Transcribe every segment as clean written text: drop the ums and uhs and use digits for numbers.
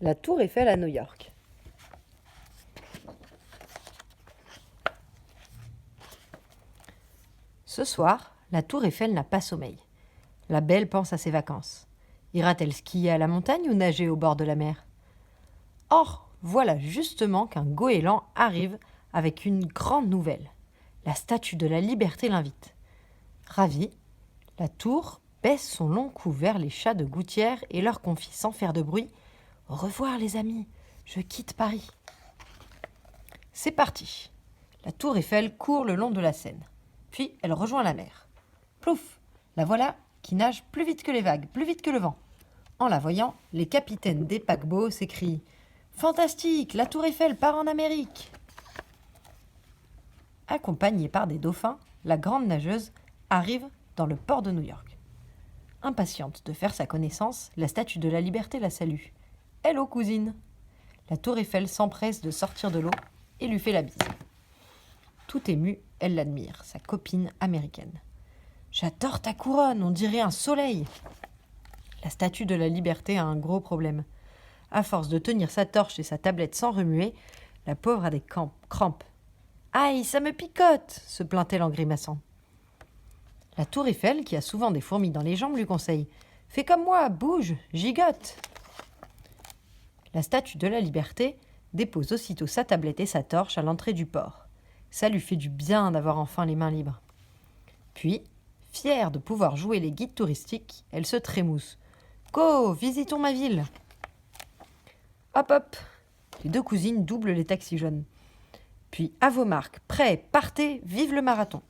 La Tour Eiffel à New York. Ce soir, la Tour Eiffel n'a pas sommeil. La belle pense à ses vacances. Ira-t-elle skier à la montagne ou nager au bord de la mer? Or, voilà justement qu'un goéland arrive avec une grande nouvelle. La Statue de la Liberté l'invite. Ravie, la tour baisse son long cou vers les chats de gouttière et leur confie sans faire de bruit « Au revoir les amis, je quitte Paris ». C'est parti. La tour Eiffel court le long de la Seine. Puis elle rejoint la mer. Plouf, la voilà qui nage plus vite que les vagues, plus vite que le vent. En la voyant, les capitaines des paquebots s'écrient « Fantastique, la tour Eiffel part en Amérique !» Accompagnée par des dauphins, la grande nageuse arrive dans le port de New York. Impatiente de faire sa connaissance, la Statue de la Liberté la salue. « Hello, cousine !» La tour Eiffel s'empresse de sortir de l'eau et lui fait la bise. Tout émue, elle l'admire, sa copine américaine. « J'adore ta couronne, on dirait un soleil !» La Statue de la Liberté a un gros problème. À force de tenir sa torche et sa tablette sans remuer, la pauvre a des crampes. « Aïe, ça me picote !» se plaint-elle en grimaçant. La tour Eiffel, qui a souvent des fourmis dans les jambes, lui conseille « Fais comme moi, bouge, gigote !» La Statue de la Liberté dépose aussitôt sa tablette et sa torche à l'entrée du port. Ça lui fait du bien d'avoir enfin les mains libres. Puis, fière de pouvoir jouer les guides touristiques, elle se trémousse. « Go, visitons ma ville !» Hop hop, les deux cousines doublent les taxis jaunes. Puis, à vos marques, prêts, partez, vive le marathon.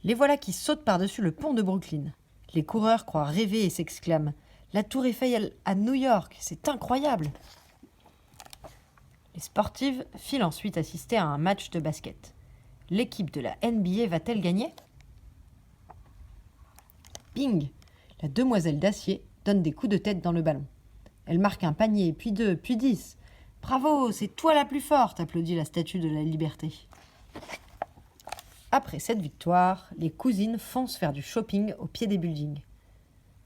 Les voilà qui sautent par-dessus le pont de Brooklyn. Les coureurs croient rêver et s'exclament « La tour Eiffel à New York, c'est incroyable !» Les sportives filent ensuite assister à un match de basket. L'équipe de la NBA va-t-elle gagner? Bing! La demoiselle d'acier donne des coups de tête dans le ballon. Elle marque un panier, puis 2, puis 10. « Bravo, c'est toi la plus forte !» applaudit la Statue de la Liberté. Après cette victoire, les cousines foncent faire du shopping au pied des buildings.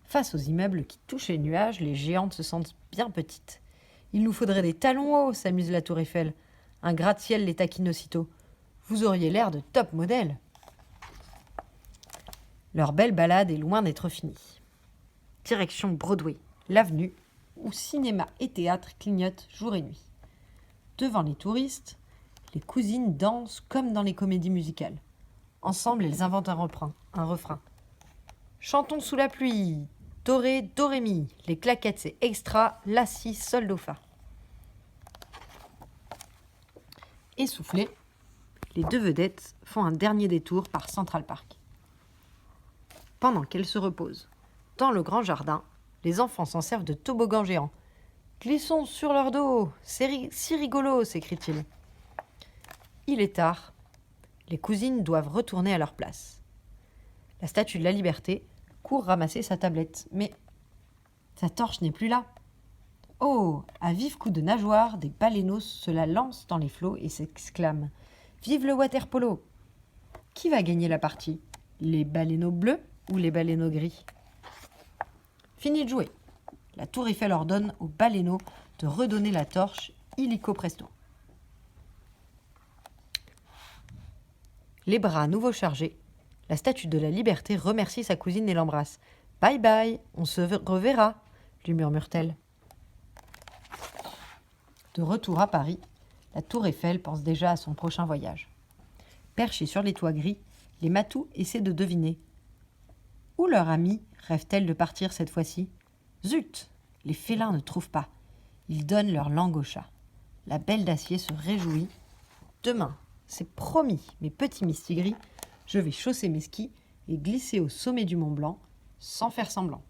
Face aux immeubles qui touchent les nuages, les géantes se sentent bien petites. « Il nous faudrait des talons hauts !» s'amuse la tour Eiffel. Un gratte-ciel les taquine aussitôt. « Vous auriez l'air de top modèle !» Leur belle balade est loin d'être finie. Direction Broadway, l'avenue, où cinéma et théâtre clignotent jour et nuit. Devant les touristes, les cousines dansent comme dans les comédies musicales. Ensemble, elles inventent un refrain. Chantons sous la pluie, do, ré, do, ré, mi. Les claquettes, c'est extra, la, si, sol, do, fa. Essoufflées, les deux vedettes font un dernier détour par Central Park. Pendant qu'elles se reposent, dans le grand jardin, les enfants s'en servent de toboggans géants. « Glissons sur leur dos, c'est si rigolo !» s'écrie-t-il. Il est tard. Les cousines doivent retourner à leur place. La Statue de la Liberté court ramasser sa tablette, mais sa torche n'est plus là. Oh, à vif coup de nageoire, des baleineaux se la lancent dans les flots et s'exclament « Vive le water-polo !» Qui va gagner la partie? Les baleineaux bleus ou les baleineaux gris? Fini de jouer. La tour Eiffel ordonne aux baleineaux de redonner la torche illico presto. Les bras à nouveau chargés, la Statue de la Liberté remercie sa cousine et l'embrasse. « Bye bye, on se reverra », lui murmure-t-elle. De retour à Paris, la tour Eiffel pense déjà à son prochain voyage. Perchée sur les toits gris, les matous essaient de deviner. Où leur amie rêve-t-elle de partir cette fois-ci? Zut! Les félins ne trouvent pas. Ils donnent leur langue au chat. La belle d'acier se réjouit. Demain, c'est promis, mes petits mistigris, je vais chausser mes skis et glisser au sommet du Mont Blanc sans faire semblant.